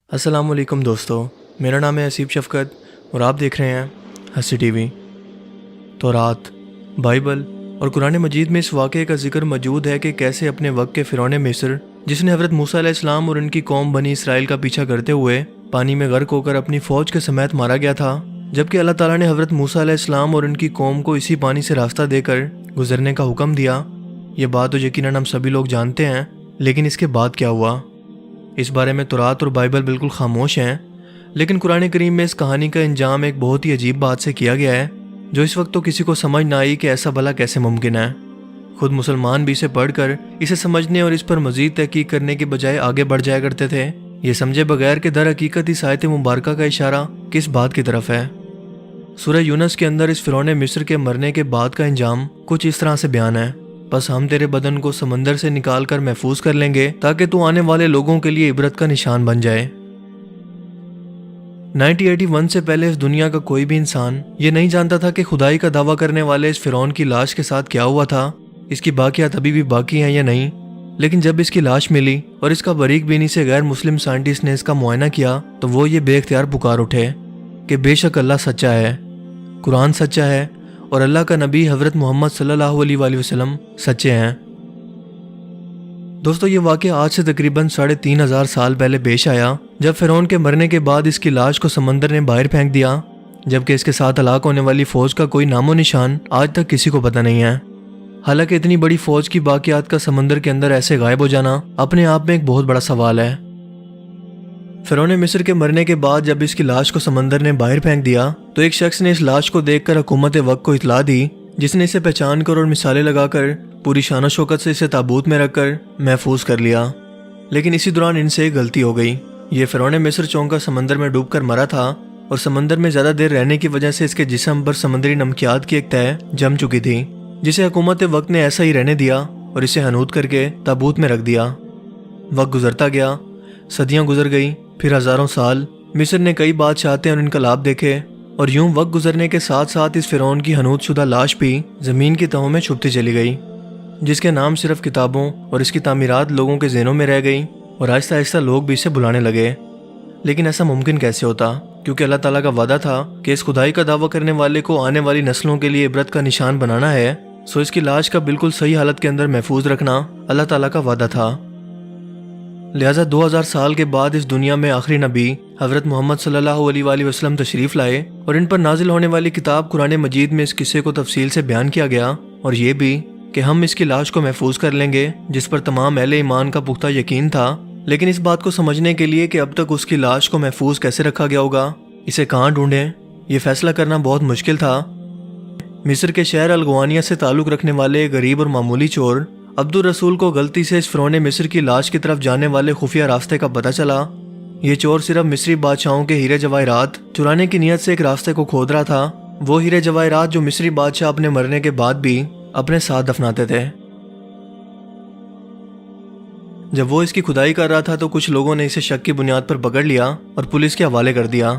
السلام علیکم دوستو، میرا نام ہے اسیب شفقت اور آپ دیکھ رہے ہیں ہنسی ٹی وی۔ تورات، بائبل اور قرآن مجید میں اس واقعے کا ذکر موجود ہے کہ کیسے اپنے وقت کے فرعون مصر، جس نے حضرت موسیٰ علیہ السلام اور ان کی قوم بنی اسرائیل کا پیچھا کرتے ہوئے پانی میں غرق ہو کر اپنی فوج کے سمیت مارا گیا تھا، جبکہ اللہ تعالیٰ نے حضرت موسیٰ علیہ السلام اور ان کی قوم کو اسی پانی سے راستہ دے کر گزرنے کا حکم دیا۔ یہ بات تو یقیناً ہم سبھی لوگ جانتے ہیں، لیکن اس کے بعد کیا ہوا؟ اس بارے میں تورات اور بائبل بالکل خاموش ہیں، لیکن قرآن کریم میں اس کہانی کا انجام ایک بہت ہی عجیب بات سے کیا گیا ہے، جو اس وقت تو کسی کو سمجھ نہ آئی کہ ایسا بھلا کیسے ممکن ہے۔ خود مسلمان بھی اسے پڑھ کر اسے سمجھنے اور اس پر مزید تحقیق کرنے کے بجائے آگے بڑھ جایا کرتے تھے، یہ سمجھے بغیر کہ در حقیقت اس آیت مبارکہ کا اشارہ کس بات کی طرف ہے۔ سورہ یونس کے اندر اس فرعون مصر کے مرنے کے بعد کا انجام کچھ اس طرح سے بیان ہے: بس ہم تیرے بدن کو سمندر سے نکال کر محفوظ کر لیں گے تاکہ تو آنے والے لوگوں کے لیے عبرت کا نشان بن جائے۔ 1981 سے پہلے اس دنیا کا کوئی بھی انسان یہ نہیں جانتا تھا کہ خدائی کا دعویٰ کرنے والے اس فرعون کی لاش کے ساتھ کیا ہوا تھا، اس کی باقیات ابھی بھی باقی ہیں یا نہیں۔ لیکن جب اس کی لاش ملی اور اس کا باریک بینی سے غیر مسلم سائنٹسٹ نے اس کا معائنہ کیا تو وہ یہ بے اختیار پکار اٹھے کہ بے شک اللہ سچا ہے، قرآن سچا ہے اور اللہ کا نبی حضرت محمد صلی اللہ علیہ وآلہ وسلم سچے ہیں۔ دوستو، یہ واقعہ آج سے تقریباً 3500 سال پہلے پیش آیا، جب فرعون کے مرنے کے بعد اس کی لاش کو سمندر نے باہر پھینک دیا، جبکہ اس کے ساتھ ہلاک ہونے والی فوج کا کوئی نام و نشان آج تک کسی کو پتہ نہیں ہے۔ حالانکہ اتنی بڑی فوج کی باقیات کا سمندر کے اندر ایسے غائب ہو جانا اپنے آپ میں ایک بہت بڑا سوال ہے۔ فرعون مصر کے مرنے کے بعد جب اس کی لاش کو سمندر نے باہر پھینک دیا تو ایک شخص نے اس لاش کو دیکھ کر حکومت وقت کو اطلاع دی، جس نے اسے پہچان کر اور مثالیں لگا کر پوری شان و شوکت سے اسے تابوت میں رکھ کر محفوظ کر لیا۔ لیکن اسی دوران ان سے ایک غلطی ہو گئی۔ یہ فرعون مصر چونکہ سمندر میں ڈوب کر مرا تھا اور سمندر میں زیادہ دیر رہنے کی وجہ سے اس کے جسم پر سمندری نمکیات کی ایک تہہ جم چکی تھی، جسے حکومت وقت نے ایسا ہی رہنے دیا اور اسے حنوط کر کے تابوت میں رکھ دیا۔ وقت گزرتا گیا، صدیاں گزر گئی، پھر ہزاروں سال۔ مصر نے کئی بادشاہتیں اور انقلاب دیکھے، اور یوں وقت گزرنے کے ساتھ ساتھ اس فرعون کی حنوط شدہ لاش بھی زمین کی تہوں میں چھپتی چلی گئی، جس کے نام صرف کتابوں اور اس کی تعمیرات لوگوں کے ذہنوں میں رہ گئی، اور آہستہ آہستہ لوگ بھی اسے بلانے لگے۔ لیکن ایسا ممکن کیسے ہوتا؟ کیونکہ اللہ تعالیٰ کا وعدہ تھا کہ اس خدائی کا دعویٰ کرنے والے کو آنے والی نسلوں کے لیے عبرت کا نشان بنانا ہے، سو اس کی لاش کا بالکل صحیح حالت کے اندر محفوظ رکھنا اللہ تعالیٰ کا وعدہ تھا۔ لہٰذا 2000 سال کے بعد اس دنیا میں آخری نبی حضرت محمد صلی اللہ علیہ وآلہ وسلم تشریف لائے، اور ان پر نازل ہونے والی کتاب قرآن مجید میں اس قصے کو تفصیل سے بیان کیا گیا، اور یہ بھی کہ ہم اس کی لاش کو محفوظ کر لیں گے، جس پر تمام اہل ایمان کا پختہ یقین تھا۔ لیکن اس بات کو سمجھنے کے لیے کہ اب تک اس کی لاش کو محفوظ کیسے رکھا گیا ہوگا، اسے کہاں ڈھونڈیں، یہ فیصلہ کرنا بہت مشکل تھا۔ مصر کے شہر الغوانیہ سے تعلق رکھنے والے غریب اور معمولی چور عبد الرسول کو غلطی سے اس فرعون مصر کی لاش کی طرف جانے والے خفیہ راستے کا پتہ چلا۔ یہ چور صرف مصری بادشاہوں کے ہیرے جواہرات چرانے کی نیت سے ایک راستے کو کھود رہا تھا، وہ ہیرے جواہرات جو مصری بادشاہ اپنے مرنے کے بعد بھی اپنے ساتھ دفناتے تھے۔ جب وہ اس کی کھدائی کر رہا تھا تو کچھ لوگوں نے اسے شک کی بنیاد پر پکڑ لیا اور پولیس کے حوالے کر دیا۔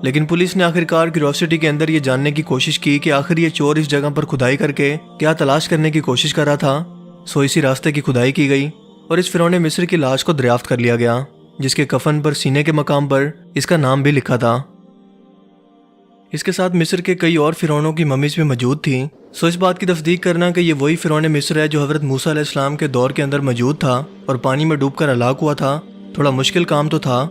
لیکن پولیس نے آخرکار کیوریوسٹی کے اندر یہ جاننے کی کوشش کی کہ آخر یہ چور اس جگہ پر کھدائی کر کے کیا تلاش کرنے کی کوشش کر رہا تھا، سو اسی راستے کی کھدائی کی گئی اور اس فرعون مصر کی لاش کو دریافت کر لیا گیا، جس کے کفن پر سینے کے مقام پر اس کا نام بھی لکھا تھا۔ اس کے ساتھ مصر کے کئی اور فرعونوں کی ممیز بھی موجود تھیں، سو اس بات کی تصدیق کرنا کہ یہ وہی فرعون مصر ہے جو حضرت موسیٰ علیہ السلام کے دور کے اندر موجود تھا اور پانی میں ڈوب کر ہلاک ہوا تھا، تھوڑا مشکل کام تو تھا۔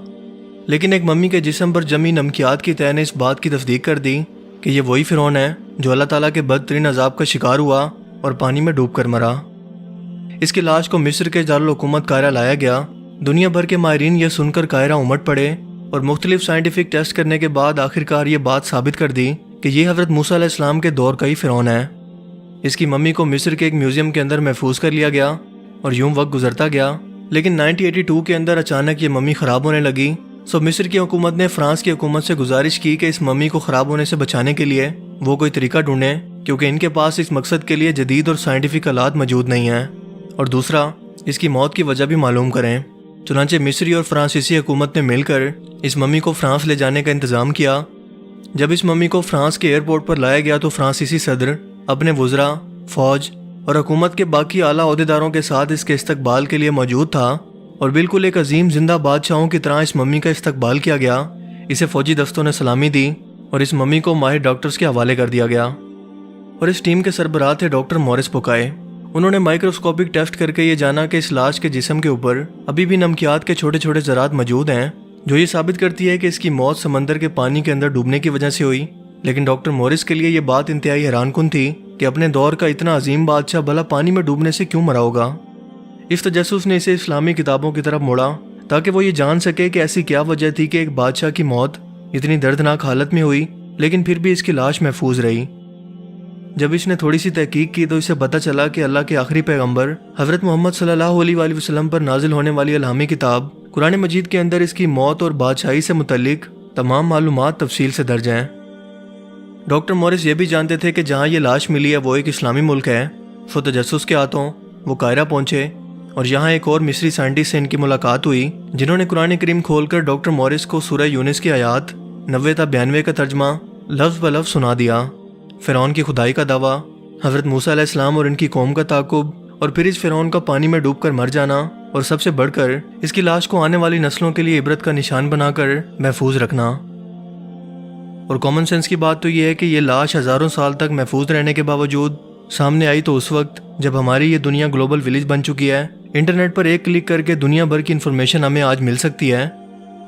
لیکن ایک ممی کے جسم پر جمی نمکیات کی تہہ نے اس بات کی تصدیق کر دی کہ یہ وہی فرعون ہے جو اللہ تعالیٰ کے بدترین عذاب کا شکار ہوا اور پانی میں ڈوب کر مرا۔ اس کی لاش کو مصر کے دارالحکومت قاہرہ لایا گیا۔ دنیا بھر کے ماہرین یہ سن کر قاہرہ امٹ پڑے اور مختلف سائنٹیفک ٹیسٹ کرنے کے بعد آخرکار یہ بات ثابت کر دی کہ یہ حضرت موسیٰ علیہ السلام کے دور کا ہی فرعون ہے۔ اس کی ممی کو مصر کے ایک میوزیم کے اندر محفوظ کر لیا گیا، اور یوں وقت گزرتا گیا۔ لیکن 1982 کے اندر اچانک یہ ممی خراب ہونے لگی، سو مصر کی حکومت نے فرانس کی حکومت سے گزارش کی کہ اس ممی کو خراب ہونے سے بچانے کے لیے وہ کوئی طریقہ ڈھونڈیں، کیونکہ ان کے پاس اس مقصد کے لیے جدید اور سائنٹیفک آلات موجود نہیں ہیں، اور دوسرا اس کی موت کی وجہ بھی معلوم کریں۔ چنانچہ مصری اور فرانسیسی حکومت نے مل کر اس ممی کو فرانس لے جانے کا انتظام کیا۔ جب اس ممی کو فرانس کے ایئرپورٹ پر لایا گیا تو فرانسیسی صدر اپنے وزراء، فوج اور حکومت کے باقی اعلیٰ عہدیداروں کے ساتھ اس کے استقبال کے لیے موجود تھا، اور بالکل ایک عظیم زندہ بادشاہوں کی طرح اس ممی کا استقبال کیا گیا۔ اسے فوجی دستوں نے سلامی دی اور اس ممی کو ماہر ڈاکٹرز کے حوالے کر دیا گیا، اور اس ٹیم کے سربراہ تھے ڈاکٹر مورس بوکائے۔ انہوں نے مائکروسکوپک ٹیسٹ کر کے یہ جانا کہ اس لاش کے جسم کے اوپر ابھی بھی نمکیات کے چھوٹے چھوٹے ذرات موجود ہیں، جو یہ ثابت کرتی ہے کہ اس کی موت سمندر کے پانی کے اندر ڈوبنے کی وجہ سے ہوئی۔ لیکن ڈاکٹر مورس کے لیے یہ بات انتہائی حیران کن تھی کہ اپنے دور کا اتنا عظیم بادشاہ بھلا پانی میں ڈوبنے سے کیوں مرا ہوگا۔ اس تجسس نے اسے اسلامی کتابوں کی طرف موڑا تاکہ وہ یہ جان سکے کہ ایسی کیا وجہ تھی کہ ایک بادشاہ کی موت اتنی دردناک حالت میں ہوئی لیکن پھر بھی اس کی لاش محفوظ رہی۔ جب اس نے تھوڑی سی تحقیق کی تو اسے پتہ چلا کہ اللہ کے آخری پیغمبر حضرت محمد صلی اللہ علیہ وآلہ وسلم پر نازل ہونے والی الہامی کتاب قرآن مجید کے اندر اس کی موت اور بادشاہی سے متعلق تمام معلومات تفصیل سے درج ہیں۔ ڈاکٹر مورس یہ بھی جانتے تھے کہ جہاں یہ لاش ملی ہے وہ ایک اسلامی ملک ہے، سو تجسس کے ہاتھوں وہ قاہرہ پہنچے اور یہاں ایک اور مصری سائنٹسٹ سے ان کی ملاقات ہوئی جنہوں نے قرآن کریم کھول کر ڈاکٹر مورس کو سورہ یونس کی آیات 90 تا 92 کا ترجمہ لفظ بلفظ سنا دیا۔ فرعون کی خدائی کا دعویٰ، حضرت موسیٰ علیہ السلام اور ان کی قوم کا تعاقب، اور پھر اس فرعون کا پانی میں ڈوب کر مر جانا، اور سب سے بڑھ کر اس کی لاش کو آنے والی نسلوں کے لیے عبرت کا نشان بنا کر محفوظ رکھنا۔ اور کامن سینس کی بات تو یہ ہے کہ یہ لاش ہزاروں سال تک محفوظ رہنے کے باوجود سامنے آئی تو اس وقت جب ہماری یہ دنیا گلوبل ولیج بن چکی ہے۔ انٹرنیٹ پر ایک کلک کر کے دنیا بھر کی انفارمیشن ہمیں آج مل سکتی ہے،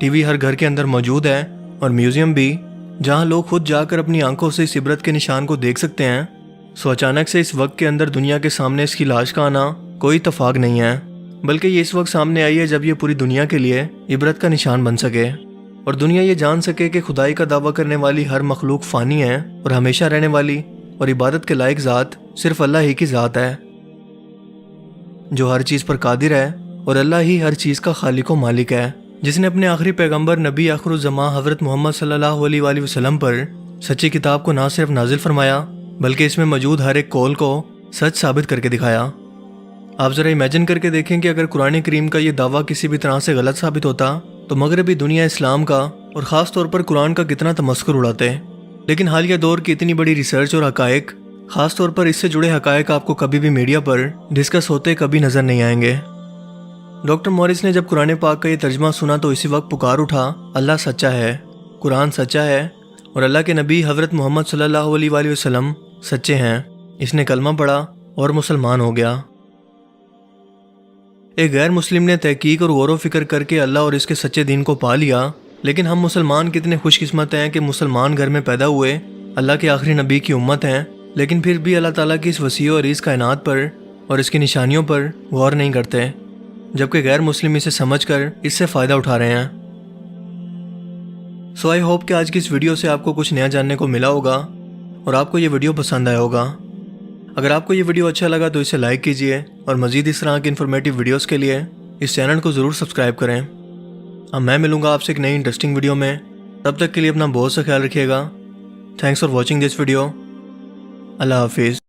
ٹی وی ہر گھر کے اندر موجود ہے، اور میوزیم بھی جہاں لوگ خود جا کر اپنی آنکھوں سے اس عبرت کے نشان کو دیکھ سکتے ہیں۔ سو اچانک سے اس وقت کے اندر دنیا کے سامنے اس کی لاش کا آنا کوئی اتفاق نہیں ہے، بلکہ یہ اس وقت سامنے آئی ہے جب یہ پوری دنیا کے لیے عبرت کا نشان بن سکے، اور دنیا یہ جان سکے کہ خدائی کا دعویٰ کرنے والی ہر مخلوق فانی ہے اور ہمیشہ رہنے والی، اور عبادت کے لائق ذات صرف اللہ ہی کی ذات ہے جو ہر چیز پر قادر ہے، اور اللہ ہی ہر چیز کا خالق و مالک ہے، جس نے اپنے آخری پیغمبر نبی آخر الزماں حضرت محمد صلی اللہ علیہ وآلہ وسلم پر سچی کتاب کو نہ صرف نازل فرمایا بلکہ اس میں موجود ہر ایک قول کو سچ ثابت کر کے دکھایا۔ آپ ذرا امیجن کر کے دیکھیں کہ اگر قرآن کریم کا یہ دعویٰ کسی بھی طرح سے غلط ثابت ہوتا تو مغربی دنیا اسلام کا اور خاص طور پر قرآن کا کتنا تمسخر اڑاتے۔ لیکن حالیہ دور کی اتنی بڑی ریسرچ اور حقائق، خاص طور پر اس سے جڑے حقائق آپ کو کبھی بھی میڈیا پر ڈسکس ہوتے کبھی نظر نہیں آئیں گے۔ ڈاکٹر مورس نے جب قرآن پاک کا یہ ترجمہ سنا تو اسی وقت پکار اٹھا، اللہ سچا ہے، قرآن سچا ہے، اور اللہ کے نبی حضرت محمد صلی اللہ علیہ وآلہ وسلم سچے ہیں۔ اس نے کلمہ پڑھا اور مسلمان ہو گیا۔ ایک غیر مسلم نے تحقیق اور غور و فکر کر کے اللہ اور اس کے سچے دین کو پا لیا، لیکن ہم مسلمان کتنے خوش قسمت ہیں کہ مسلمان گھر میں پیدا ہوئے، اللہ کے آخری نبی کی امت ہیں، لیکن پھر بھی اللہ تعالیٰ کی اس وسیع و عریض کائنات پر اور اس کی نشانیوں پر غور نہیں کرتے، جبکہ غیر مسلم اسے سمجھ کر اس سے فائدہ اٹھا رہے ہیں۔ سو آئی ہوپ کہ آج کی اس ویڈیو سے آپ کو کچھ نیا جاننے کو ملا ہوگا اور آپ کو یہ ویڈیو پسند آیا ہوگا۔ اگر آپ کو یہ ویڈیو اچھا لگا تو اسے لائک کیجئے، اور مزید اس طرح کی انفارمیٹیو ویڈیوز کے لیے اس چینل کو ضرور سبسکرائب کریں۔ اب میں ملوں گا آپ سے ایک نئی انٹرسٹنگ ویڈیو میں، تب تک کے لیے اپنا بہت سا خیال رکھیے گا۔ Thanks for watching this video. اللہ حافظ۔